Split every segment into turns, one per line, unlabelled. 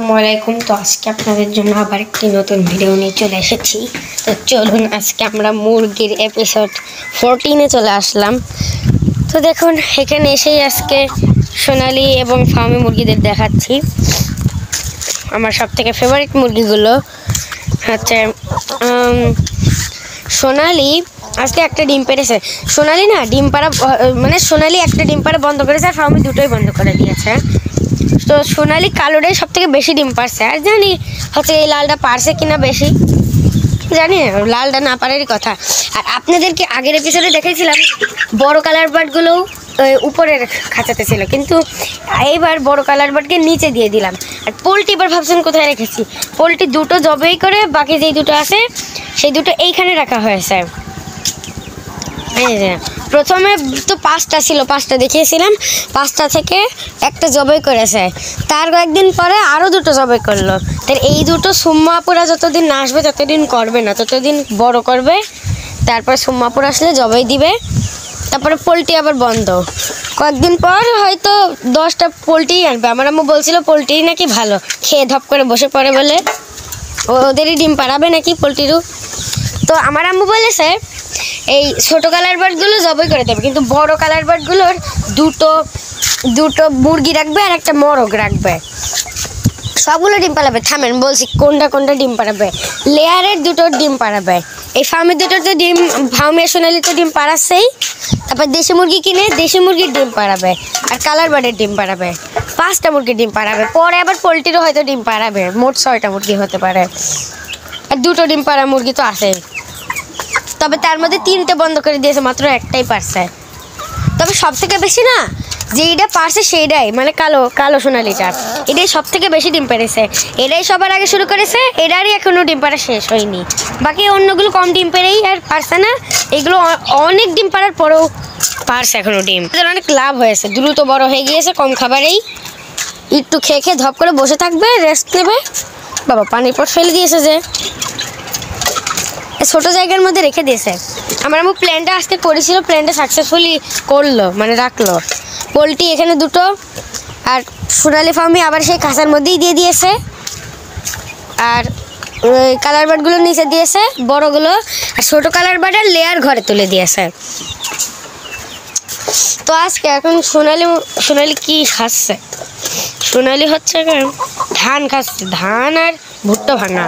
আসসালামু আলাইকুম। তো আজকে আপনাদের জন্য আবার একটি নতুন ভিডিও নিয়ে চলে এসেছি। তো চলুন আজকে আমরা মুরগির এপিসোড 14-এ চলে আসলাম। তো দেখুন এখানে এসেই আজকে সোনালি এবং ফার্মি মুরগিদের দেখাচ্ছি। আমার সবথেকে ফেভারিট মুরগিগুলো হচ্ছে সোনালি আজকে একটা ডিম পেড়েছে। সোনালি না ডিম পাড়া মানে সোনালি একটা ডিম পাড়া বন্ধ করেছে আর ফার্মি দুটোই বন্ধ করে দিয়েছে। তো সোনালি কালোটাই সব থেকে বেশি ডিম পারছে, আর জানি হচ্ছে এই লালটা পারছে কিনা বেশি জানি, লালটা না পারারই কথা। আর আপনাদেরকে আগের এপিসোডে দেখেছিলাম বড় কালার বার্ডগুলোও উপরের খাঁচাতে ছিল, কিন্তু এইবার বড় কালার বার্ডকে নিচে দিয়ে দিলাম। আর পোলট্রি এবার ভাবছেন কোথায় রেখেছি, পোলট্রি দুটো জবেই করে বাকি যেই দুটো আছে সেই দুটো এইখানে রাখা হয়েছে। প্রথমে তো 5টা ছিল, 5টা দেখিয়েছিলাম, 5টা থেকে একটা জবাই করেছে, তার কয়েকদিন পরে আরও দুটো জবাই করলো। তার এই দুটো সুম্মাপুরা যতদিন না আসবে ততদিন করবে না, ততদিন বড় করবে, তারপর সুম্মাপুর আসলে জবাই দিবে, তারপরে পোলট্রি আবার বন্ধ। কয়েকদিন পর হয়তো 10টা পোলট্রি আনবে। আমার আম্মু বলছিল পোলট্রি নাকি ভালো, খেয়ে ধপ করে বসে পড়ে বলে ওদেরই ডিম পাড়াবে নাকি পোলট্রিরও। তো আমার আম্মু বলেছে এই ছোটো কালার বার্ডগুলো জবাই করে দেবে, কিন্তু বড় কালার বার্ডগুলোর দুটো মুরগি রাখবে আর একটা মোরগ রাখবে, সবগুলো ডিম পাড়াবে। থামেন বলছি কোনটা ডিম পাড়াবে। লেয়ারের দুটো ডিম পাড়াবে, এই ফার্মের দুটোর তো ডিম ফার্মের সোনালি তো ডিম পাড়াচ্ছেই, তারপর দেশি মুরগি কিনে দেশি মুরগির ডিম পাড়াবে আর কালার বার্ডের ডিম পাড়াবে। 5টা মুরগির ডিম পাড়াবে, পরে আবার পোলট্রিরও হয়তো ডিম পাড়াবে, মোট 6টা মুরগি হতে পারে। আর দুটো ডিম পাড়া মুরগি তো আছে, তবে তার মধ্যে 3টে বন্ধ করে দিয়েছে, মাত্র একটাই পারছে। তবে সব থেকে বেশি না যেইটা পারছে সেইটাই, মানে কালো সোনালিটা, এটাই সব থেকে বেশি ডিম পেড়েছে। এটাই সবার আগে শুরু করেছে, এটারই এখনও ডিম পাড়া শেষ হয়নি। বাকি অন্যগুলো কম ডিম পেড়েই আর পারছে না, এগুলো অনেক ডিম পাড়ার পরেও পারছে এখনও ডিম। এদের অনেক লাভ হয়েছে, দ্রুত বড় হয়ে গিয়েছে, কম খাবারেই একটু খেয়ে ধপ করে বসে থাকবে, রেস্ট নেবে। বাবা পানির পর ফেলে দিয়েছে যে ছোটো জায়গার মধ্যে রেখে দিয়েছে। আমার আম্মু প্ল্যানটা আজকে করেছিল, প্ল্যানটা সাকসেসফুলি করলো, মানে রাখলো। পোলট্রি এখানে দুটো আর সোনালি ফার্মি আবার সেই খাঁচার মধ্যেই দিয়ে দিয়েছে, আর ওই কালার বার্ডগুলো নিচে দিয়েছে বড়গুলো, আর ছোটো কালার বার্ডের লেয়ার ঘরে তুলে দিয়েছে। তো আজকে এখন সোনালি কি খাচ্ছে, সোনালি হচ্ছে ধান খাচ্ছে, ধান আর ভুট্টা ভাঙা।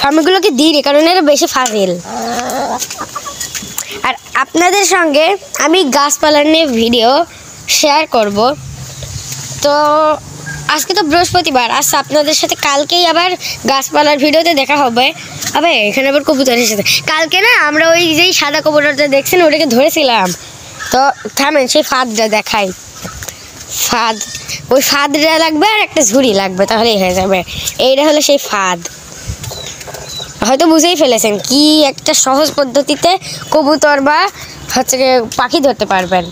ফার্মিগুলোকে দিই রে, কারণ এরা বেশি ফাজিল। আর আপনাদের সঙ্গে আমি গাছপালা নিয়ে ভিডিও শেয়ার করব। তো আজকে তো বৃহস্পতিবার, আজকে আপনাদের সাথে কালকেই আবার গাছপালার ভিডিওতে দেখা হবে। আবে এখানে আবার কবুতর এসেছে। কালকে না আমরা ওই যেই সাদা কবুতরটা দেখছেন ওটাকে ধরেছিলাম। তো থামেন সেই ফাঁদটা দেখাই। ওই ফাঁদটা লাগবে আর একটা ঝুড়ি লাগবে, তাহলেই হয়ে যাবে। এইটা হলো সেই ফাঁদ। হয়তো বুঝেই ফেলেছেন কি একটা সহজ পদ্ধতিতে কবুতর বা হচ্ছে পাখি ধরতে পারবেন।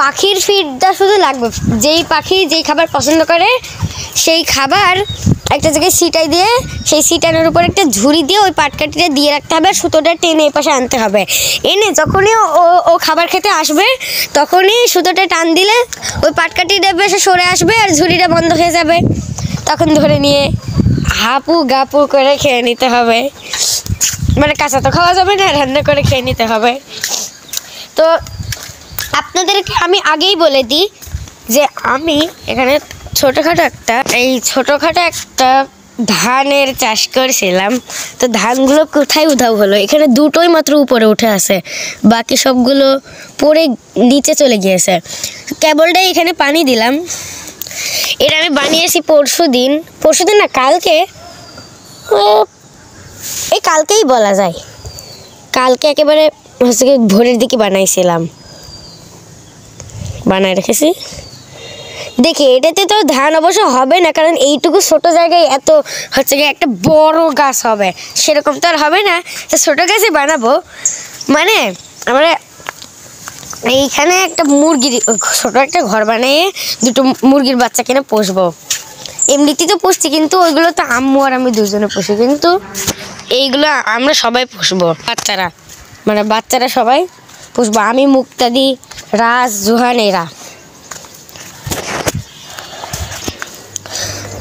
পাখির ফিডটা শুধু লাগবে, যেই পাখি যেই খাবার পছন্দ করে সেই খাবার একটা জায়গায় সিটাই দিয়ে সেই সিটানোর উপর একটা ঝুড়ি দিয়ে ওই পাটকাঠিটা দিয়ে রাখতে হবে, আর সুতোটা টেনে এই পাশে আনতে হবে। এনে যখনই ও খাবার খেতে আসবে তখনই সুতোটা টান দিলে ওই পাটকাঠিটা বেশি সরে আসবে আর ঝুড়িটা বন্ধ হয়ে যাবে। তখন ধরে নিয়ে হাপু গাপু করে খেয়ে নিতে হবে, মানে কাঁচা তো খাওয়া যাবে না, রান্না করে খেয়ে নিতে হবে। তো আপনাদেরকে আমি আগেই বলে দিই যে আমি এখানে ছোটোখাটো একটা ধানের চাষ করেছিলাম। তো ধানগুলো কোথায় উধাও হলো, এখানে দুটোই মাত্র উপরে উঠে আছে, বাকি সবগুলো পরে নিচে চলে গিয়েছে। কেবলটাই এখানে পানি দিলাম। এটা আমি বানিয়েছি পরশুদিন না কালকে, এই কালকেই বলা যায়, কালকে একেবারে হচ্ছে ভোরের দিকে বানায় রেখেছি। দেখি এটাতে তো ধান অবশ্য হবে না, কারণ এইটুকু ছোট জায়গায় এত হচ্ছে একটা বড় গাছ হবে সেরকম তো আর হবে না। তো ছোটো গাছে বানাবো, মানে আমরা এইখানে একটা মুরগির ছোটো একটা ঘর বানিয়ে দুটো মুরগির বাচ্চা কিনে পুষবো। এমনিতেই তো পুষছি, কিন্তু ওইগুলো তো আম্মু আর আমি দুজনে পুষি, কিন্তু এইগুলো আমরা সবাই পুষবো, বাচ্চারা সবাই পুষবো। আমি, মুক্তাদি, রাজ, জোহান এরা।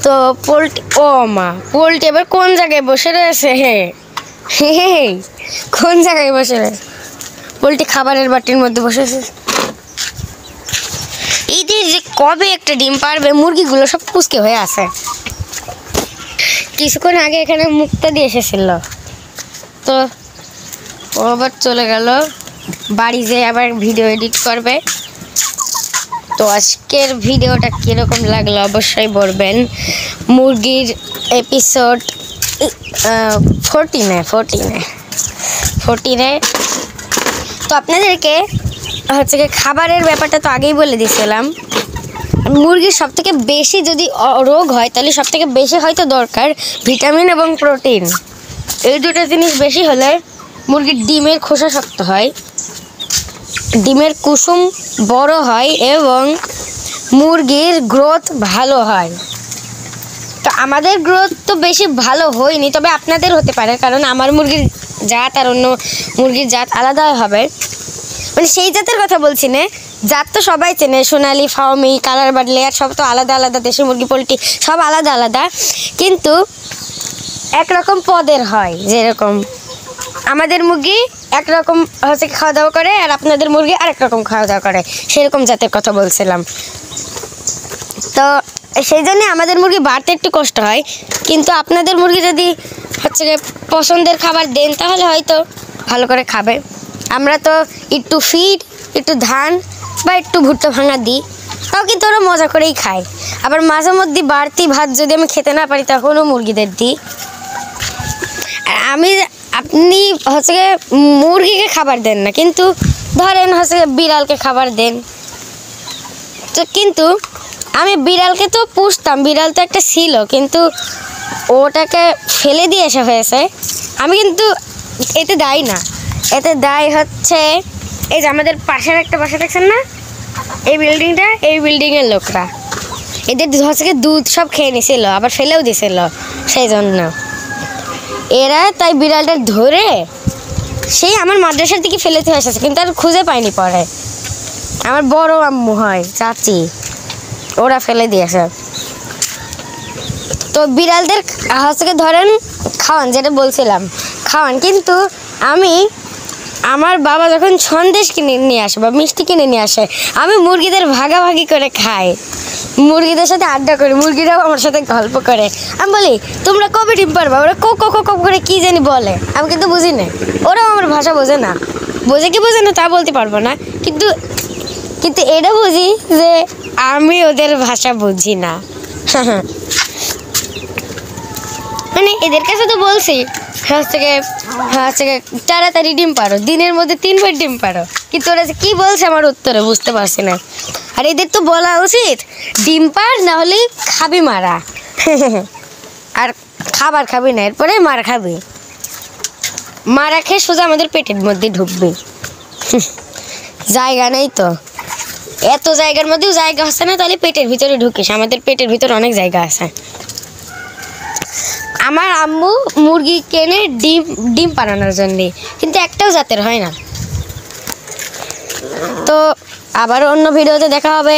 তো পোল্ট্রি, ও মা, পোল্ট্রি এবার কোন জায়গায় বসে রয়েছে? হে, কোন জায়গায় বসে রয়েছে? পোল্ট্রি খাবারের বাটির মধ্যে বসেছে। এদের যে কবে একটা ডিম পারবে, মুরগিগুলো সব কুচকে হয়ে আছে। কিছুক্ষণ আগে এখানে মুক্তা দিয়ে এসেছিল, তো ও আবার চলে গেল বাড়ি, যেয়ে আবার ভিডিও এডিট করবে। তো আজকের ভিডিওটা কীরকম লাগলো অবশ্যই বলবেন। মুরগির এপিসোড 14 তো আপনাদেরকে হচ্ছে কি খাবারের ব্যাপারটা তো আগেই বলে দিয়েছিলাম। মুরগির সবথেকে বেশি যদি রোগ হয়, তাহলে সবথেকে বেশি হয়তো দরকার ভিটামিন এবং প্রোটিন। এই দুটো জিনিস বেশি হলে মুরগির ডিমের খোসা শক্ত হয়, ডিমের কুসুম বড় হয় এবং মুরগির গ্রোথ ভালো হয়। তো আমাদের গ্রোথ তো বেশি ভালো হয়নি, তবে আপনাদের হতে পারে, কারণ আমার মুরগির জাত আর অন্য মুরগির জাত আলাদা হবে। মানে সেই জাতের কথা বলছি না, জাত তো সবাই চেনে, সোনালি, ফার্মি, কালার বার্ড, লেয়ার, সব তো আলাদা আলাদা, দেশি মুরগি, পোলট্রি সব আলাদা আলাদা, কিন্তু একরকম পদের হয়। যেরকম আমাদের মুরগি একরকম হচ্ছে খাওয়া দাওয়া করে, আর আপনাদের মুরগি আরেক রকম খাওয়া দাওয়া করে, সেরকম জাতের কথা বলছিলাম। তো সেই জন্যে আমাদের মুরগি বাড়তে একটু কষ্ট হয়, কিন্তু আপনাদের মুরগি যদি হচ্ছে পছন্দের খাবার দেন, তাহলে হয়তো ভালো করে খাবে। আমরা তো একটু ফিড, একটু ধান বা একটু ভুট্টা ভাঙা দিই, তাও কিন্তু ওরা মজা করেই খায়। আবার মাঝে মধ্যে বাড়তি ভাত যদি আমি খেতে না পারি, তখনও মুরগিদের দিই। আর আপনি হচ্ছে মুরগিকে খাবার দেন না, কিন্তু ধরেন হচ্ছে বিড়ালকে খাবার দেন। তো কিন্তু আমি বিড়ালকে তো পুষতাম, বিড়াল তো একটা ছিল, কিন্তু ওটাকে ফেলে দিয়ে আসা হয়েছে। আমি কিন্তু এতে দায়ী না, এতে দায়ী হচ্ছে এই যে আমাদের পাশের একটা বাসা দেখছেন না, এই বিল্ডিংটা, এই বিল্ডিংয়ের লোকরা এদের হচ্ছে দুধ সব খেয়ে নিয়েছিল, আবার ফেলেও দিয়েছিল। সেই জন্য এরা তাই বিড়ালটা ধরে সেই আমার মাদ্রাসার দিকে ফেলেতে এসেছে, কিন্তু আর খুঁজে পাইনি। পরে আমার বড় আম্মু হয়, চাচি, ওরা ফেলে দিয়েছে। তো বিড়ালদের হচ্ছে ধরেন খাওয়ান, যেটা বলছিলাম খাওয়ান, কিন্তু আমার বাবা যখন সন্দেশ কিনে নিয়ে আসে বা মিষ্টি কিনে নিয়ে আসে, আমি মুরগিদের ভাগাভাগি করে খাই, মুরগিদের সাথে আড্ডা করি, মুরগিরাও আমার সাথে গল্প করে। আমি বলি তোমরা কবে ডিম পারবা, ওরা কো কো কো করে কী জানি বলে, আমি কিন্তু বুঝি না। ওরাও আমার ভাষা বোঝে না, বোঝে না তা বলতে পারবো না, কিন্তু এটা বুঝি যে আমি ওদের ভাষা বুঝি না। মানে এদের কাছে তো বলছি তাড়াতাড়ি ডিম পারো, দিনের মধ্যে 3 বার ডিম পারো, কিন্তু ওরা যে কী বলছে আমার উত্তরে বুঝতে পারছি না। আর এদের তো বলা উচিত ডিম পার, না হলে খাবি মারা, আর খাবার খাবি না, এরপরে মার খাবি, মারা খেয়ে সোজা আমাদের পেটের মধ্যে ঢুকবি। জায়গা নেই তো, এত জায়গার মধ্যেও জায়গা আছে না, তাহলে পেটের ভিতরে ঢুকিস, আমাদের পেটের ভিতরে অনেক জায়গা আছে। আমার আম্মু মুরগি কেনে ডিম পাড়ানোর জন্যে, কিন্তু একটাও জাতের হয় না। তো আবার অন্য ভিডিওতে দেখা হবে।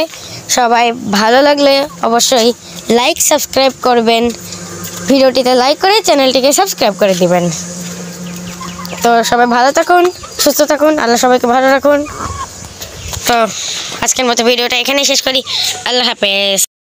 সবাই ভালো লাগলে অবশ্যই লাইক সাবস্ক্রাইব করবেন, ভিডিওটিতে লাইক করে চ্যানেলটিকে সাবস্ক্রাইব করে দিবেন। তো সবাই ভালো থাকুন, সুস্থ থাকুন, আল্লাহ সবাইকে ভালো রাখুন। তো আজকের মতো ভিডিওটা এখানেই শেষ করি। আল্লাহ হাফেজ।